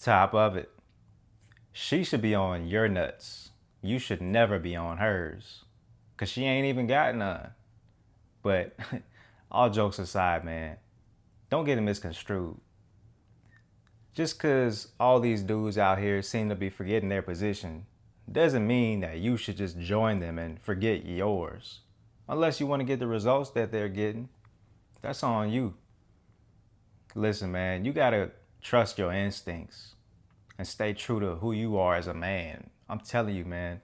Top of it, she should be on your nuts. You should never be on hers. Cause she ain't even got none. But all jokes aside, man, don't get it misconstrued. Just cause all these dudes out here seem to be forgetting their position doesn't mean that you should just join them and forget yours. Unless you want to get the results that they're getting, that's on you. Listen, man, you gotta trust your instincts and stay true to who you are as a man. I'm telling you, man,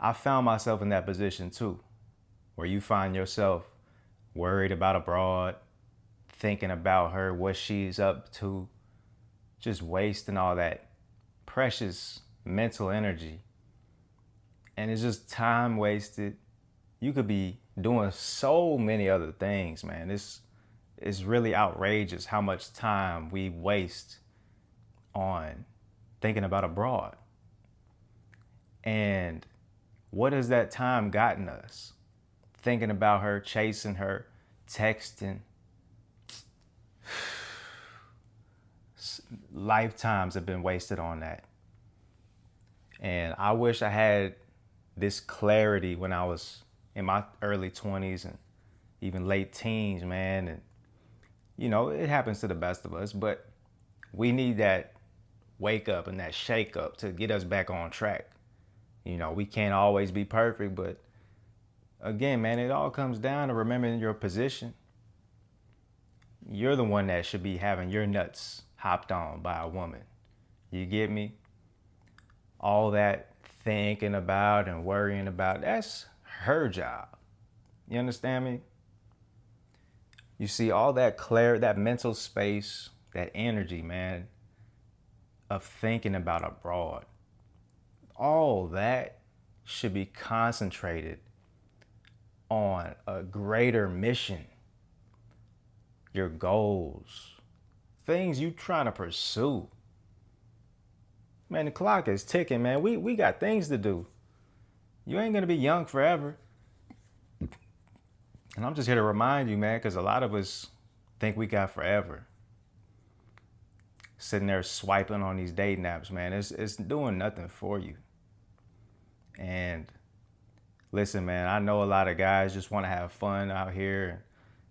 I found myself in that position too, where you find yourself worried about a broad, thinking about her, what she's up to, just wasting all that precious mental energy. And it's just time wasted. You could be doing so many other things, man. It's really outrageous how much time we waste on thinking about a broad. And what has that time gotten us? Thinking about her, chasing her, texting. Lifetimes have been wasted on that. And I wish I had this clarity when I was in my early 20s and even late teens, man. And, you know, it happens to the best of us, but we need that wake up and that shake up to get us back on track. You know, we can't always be perfect, but again, man, it all comes down to remembering your position. You're the one that should be having your nuts hopped on by a woman. You get me? All that thinking about and worrying about, that's her job. You understand me? You see, all that that mental space, that energy, man, of thinking about a broad, all that should be concentrated on a greater mission, your goals, things you trying to pursue. Man, the clock is ticking, man. We got things to do. You ain't gonna be young forever. And I'm just here to remind you, man, because a lot of us think we got forever. Sitting there swiping on these dating apps, man, it's doing nothing for you. And listen, man, I know a lot of guys just want to have fun out here,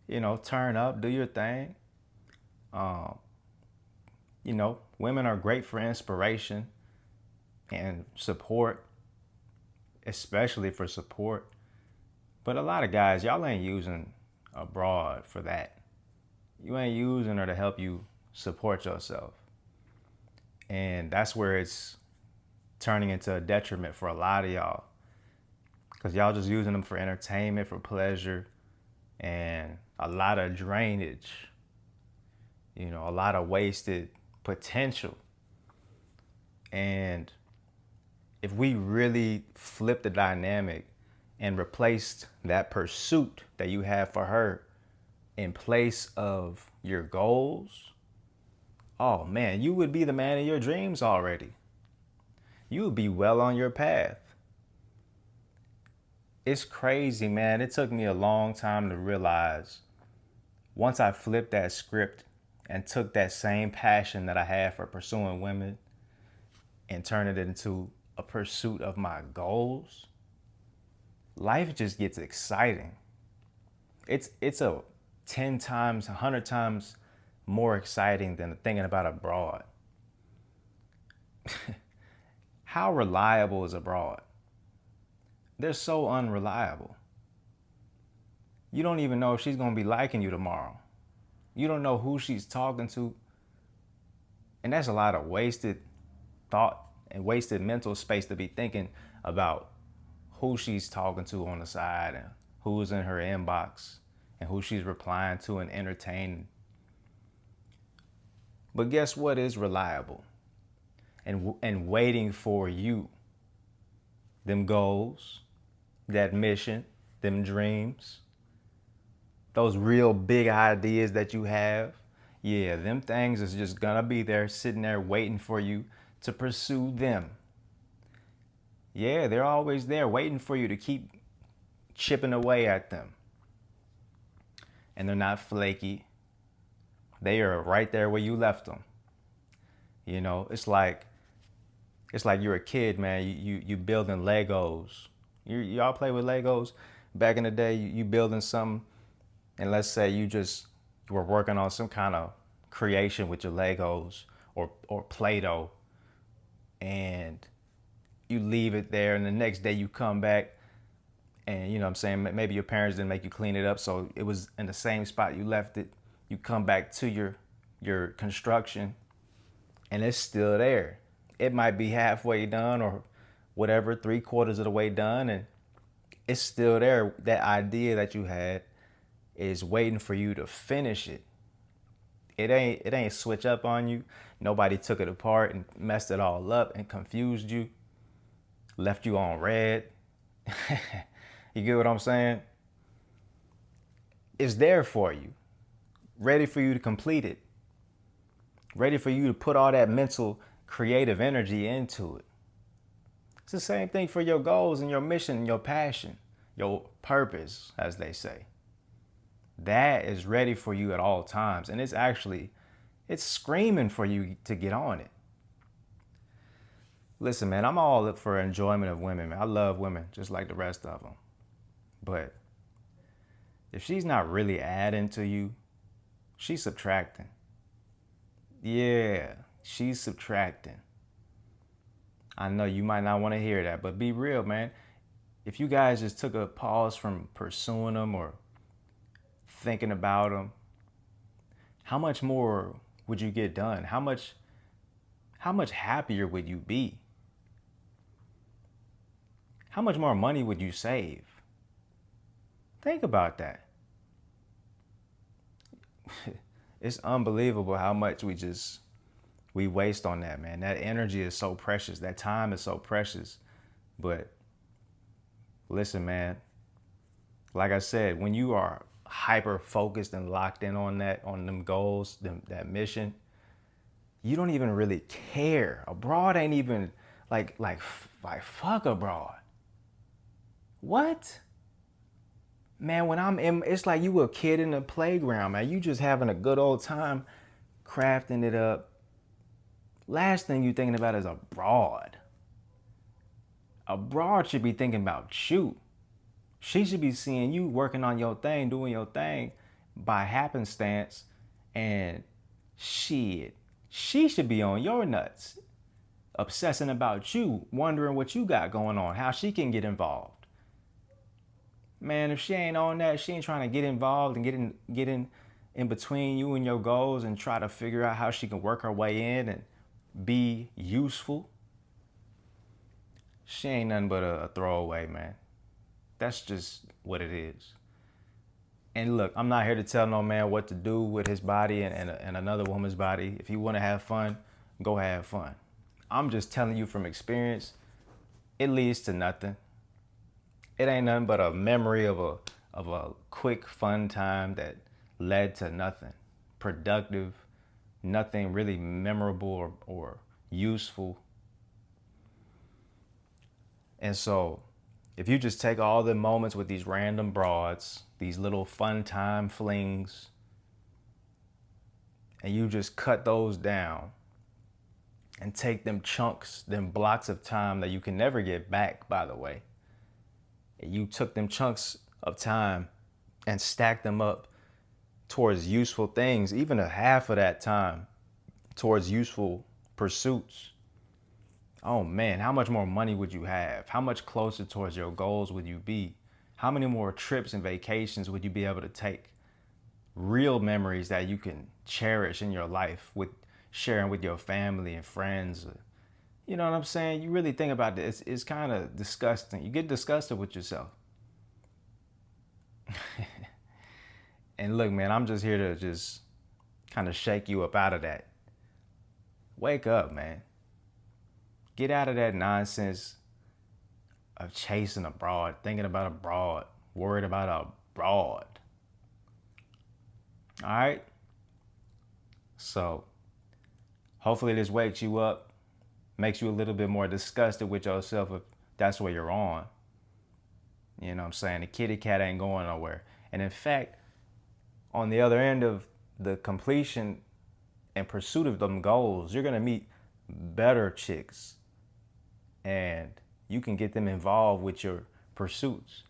you know, turn up, do your thing. You know, women are great for inspiration and support, especially for support. But a lot of guys, y'all ain't using a broad for that. You ain't using her to help you support yourself. And that's where it's turning into a detriment for a lot of y'all. Because y'all just using them for entertainment, for pleasure, and a lot of drainage. You know, a lot of wasted potential. And if we really flip the dynamic and replaced that pursuit that you have for her in place of your goals, oh man, you would be the man of your dreams already. You would be well on your path. It's crazy, man. It took me a long time to realize once I flipped that script and took that same passion that I had for pursuing women and turned it into a pursuit of my goals, life just gets exciting. It's a 10 times, 100 times more exciting than thinking about a broad. How reliable is a broad? They're so unreliable. You don't even know if she's going to be liking you tomorrow. You don't know who she's talking to. And that's a lot of wasted thought and wasted mental space to be thinking about who she's talking to on the side and who's in her inbox and who she's replying to and entertaining. But guess what is reliable and waiting for you? Them goals, that mission, them dreams, those real big ideas that you have. Yeah, them things is just gonna be there sitting there waiting for you to pursue them. Yeah, they're always there waiting for you to keep chipping away at them. And they're not flaky. They are right there where you left them. You know, it's like you're a kid, man. You building Legos. Y'all play with Legos. Back in the day, you building something, and let's say you were working on some kind of creation with your Legos or Play-Doh, and you leave it there, and the next day you come back, and you know what I'm saying, maybe your parents didn't make you clean it up, so it was in the same spot you left it. You come back to your construction, and it's still there. It might be halfway done or whatever, 3/4 of the way done, and it's still there. That idea that you had is waiting for you to finish it. It ain't switch up on you. Nobody took it apart and messed it all up and confused you, left you on red. You get what I'm saying? It's there for you, ready for you to complete it, ready for you to put all that mental creative energy into it. It's the same thing for your goals and your mission and your passion, your purpose, as they say. That is ready for you at all times. And it's screaming for you to get on it. Listen, man, I'm all up for enjoyment of women, man. I love women just like the rest of them. But if she's not really adding to you, she's subtracting. Yeah, she's subtracting. I know you might not want to hear that, but be real, man. If you guys just took a pause from pursuing them or thinking about them, how much more would you get done? How much happier would you be? How much more money would you save? Think about that. It's unbelievable how much we waste on that, man. That energy is so precious. That time is so precious. But listen, man, like I said, when you are hyper focused and locked in on them goals, that mission, you don't even really care. Abroad ain't even like fuck abroad. What? Man, when I'm in, it's like you a kid in the playground, man. You just having a good old time crafting it up. Last thing you thinking about is abroad. Abroad should be thinking about you. She should be seeing you working on your thing, doing your thing by happenstance, and shit, she should be on your nuts, obsessing about you, wondering what you got going on, how she can get involved. Man, if she ain't on that, she ain't trying to get involved and get in between you and your goals and try to figure out how she can work her way in and be useful. She ain't nothing but a throwaway, man. That's just what it is. And look, I'm not here to tell no man what to do with his body and another woman's body. If you want to have fun, go have fun. I'm just telling you from experience, it leads to nothing. It ain't nothing but a memory of a quick, fun time that led to nothing productive, nothing really memorable or useful. And so, if you just take all the moments with these random broads, these little fun time flings, and you just cut those down and take them chunks, them blocks of time that you can never get back, by the way. You took them chunks of time and stacked them up towards useful things, even a half of that time towards useful pursuits. Oh man, how much more money would you have? How much closer towards your goals would you be? How many more trips and vacations would you be able to take? Real memories that you can cherish in your life with sharing with your family and friends. You know what I'm saying? You really think about this. It's kind of disgusting. You get disgusted with yourself. And look, man, I'm just here to just kind of shake you up out of that. Wake up, man. Get out of that nonsense of chasing abroad, thinking about abroad, worried about abroad. All right? So, hopefully this wakes you up, makes you a little bit more disgusted with yourself if that's where you're on. You know what I'm saying? The kitty cat ain't going nowhere. And in fact, on the other end of the completion in pursuit of them goals, you're gonna meet better chicks, and you can get them involved with your pursuits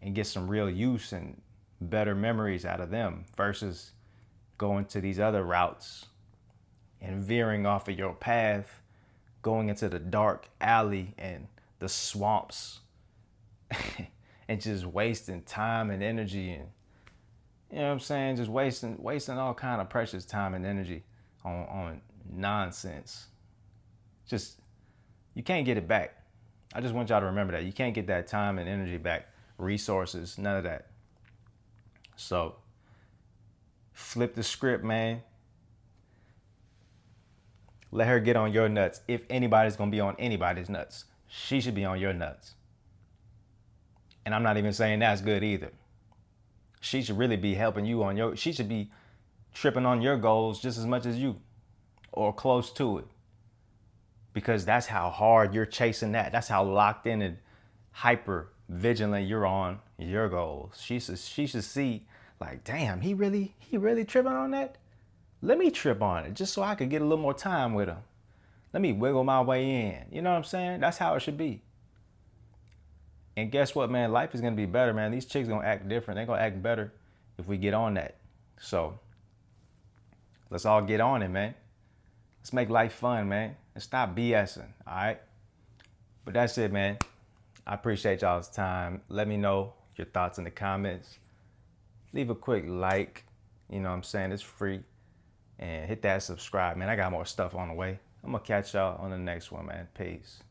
and get some real use and better memories out of them versus going to these other routes and veering off of your path, going into the dark alley and the swamps and just wasting time and energy, and you know what I'm saying, just wasting all kind of precious time and energy on nonsense. Just, you can't get it back. I just want y'all to remember that. You can't get that time and energy back, resources, none of that. So flip the script, man. Let her get on your nuts. If anybody's gonna be on anybody's nuts, she should be on your nuts. And I'm not even saying that's good either. She should really be helping you on your, she should be tripping on your goals just as much as you, or close to it. Because that's how hard you're chasing that. That's how locked in and hyper vigilant you're on your goals. She should see, like, damn, he really tripping on that? Let me trip on it just so I could get a little more time with him. Let me wiggle my way in. You know what I'm saying? That's how it should be. And guess what, man? Life is going to be better, man. These chicks going to act different. They're going to act better if we get on that. So let's all get on it, man. Let's make life fun, man. And stop BSing, all right? But that's it, man. I appreciate y'all's time. Let me know your thoughts in the comments. Leave a quick like. You know what I'm saying? It's free. And hit that subscribe, man. I got more stuff on the way. I'm going to catch y'all on the next one, man. Peace.